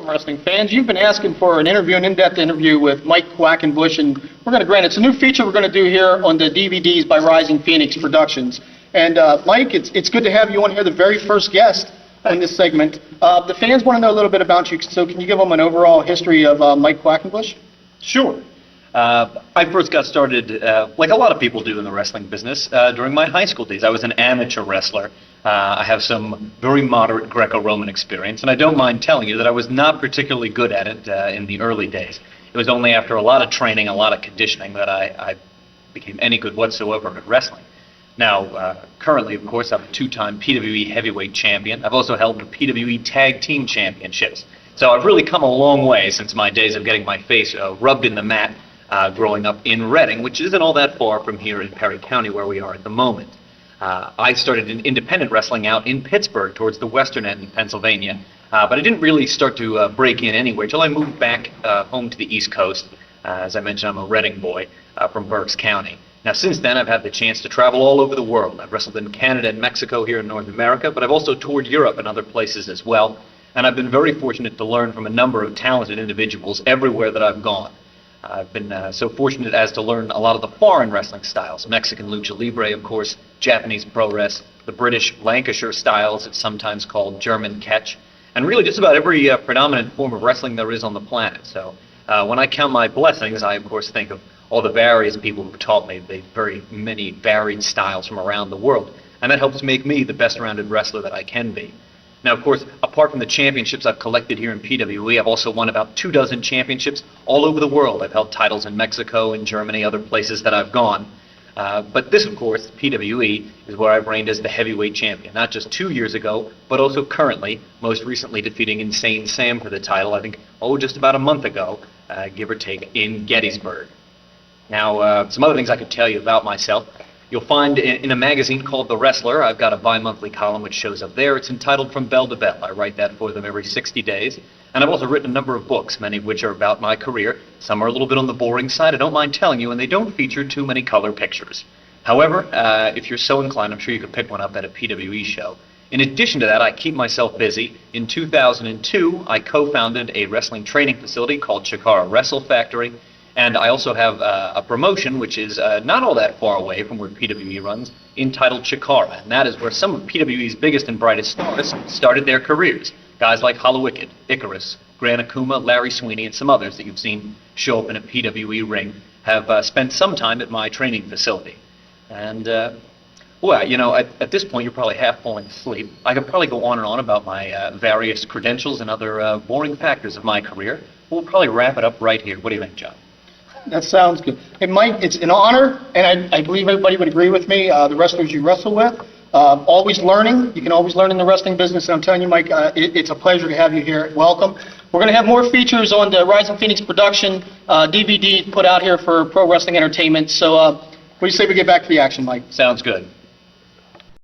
welcome, wrestling fans. You've been asking for an interview, an in-depth interview with Mike Quackenbush, and we're going to grant it. It's a new feature we're going to do here on the DVDs by Rising Phoenix Productions. And Mike, it's good to have you on here, the very first guest on this segment. The fans want to know a little bit about you, so can you give them an overall history of Mike Quackenbush? Sure. I first got started, like a lot of people do in the wrestling business, during my high school days. I was an amateur wrestler. I have some very moderate Greco-Roman experience, and I don't mind telling you that I was not particularly good at it in the early days. It was only after a lot of training, a lot of conditioning, that I became any good whatsoever at wrestling. Now, currently, of course, I'm a two-time PWE heavyweight champion. I've also held the PWE tag team championships. So I've really come a long way since my days of getting my face rubbed in the mat growing up in Reading, which isn't all that far from here in Perry County where we are at the moment. I started in independent wrestling out in Pittsburgh towards the western end of Pennsylvania, but I didn't really start to break in anywhere until I moved back home to the East Coast. As I mentioned, I'm a Reading boy from Berks County. Now, since then, I've had the chance to travel all over the world. I've wrestled in Canada and Mexico here in North America, but I've also toured Europe and other places as well, and I've been very fortunate to learn from a number of talented individuals everywhere that I've gone. I've been so fortunate as to learn a lot of the foreign wrestling styles, Mexican lucha libre, of course, Japanese pro wrest, the British Lancashire styles, it's sometimes called German catch, and really just about every predominant form of wrestling there is on the planet. So when I count my blessings, I, of course, think of all the various people who've taught me the very many varied styles from around the world, and that helps make me the best-rounded wrestler that I can be. Now, of course, apart from the championships I've collected here in PWE, I've also won about 24 championships all over the world. I've held titles in Mexico, in Germany, other places that I've gone. But this, of course, PWE, is where I've reigned as the heavyweight champion, not just 2 years ago, but also currently, most recently defeating Insane Sam for the title, I think, just about a month ago, give or take, in Gettysburg. Now, some other things I could tell you about myself. You'll find in a magazine called The Wrestler, I've got a bi-monthly column which shows up there. It's entitled From Bell to Bell. I write that for them every 60 days. And I've also written a number of books, many of which are about my career. Some are a little bit on the boring side, I don't mind telling you, and they don't feature too many color pictures. However, if you're so inclined, I'm sure you could pick one up at a PWE show. In addition to that, I keep myself busy. In 2002, I co-founded a wrestling training facility called Chikara Wrestle Factory. And I also have a promotion, which is not all that far away from where PWE runs, entitled Chikara. And that is where some of PWE's biggest and brightest stars started their careers. Guys like Hollowicked, Icarus, Gran Akuma, Larry Sweeney, and some others that you've seen show up in a PWE ring have spent some time at my training facility. And, well, you know, at this point, you're probably half falling asleep. I could probably go on and on about my various credentials and other boring factors of my career. We'll probably wrap it up right here. What do you think, John? That sounds good. Hey, Mike, it's an honor, and I believe everybody would agree with me, the wrestlers you wrestle with. Always learning. You can always learn in the wrestling business, and I'm telling you, Mike, it's a pleasure to have you here. Welcome. We're going to have more features on the Rising Phoenix production DVD put out here for Pro Wrestling Entertainment. So what do you say we get back to the action, Mike? Sounds good.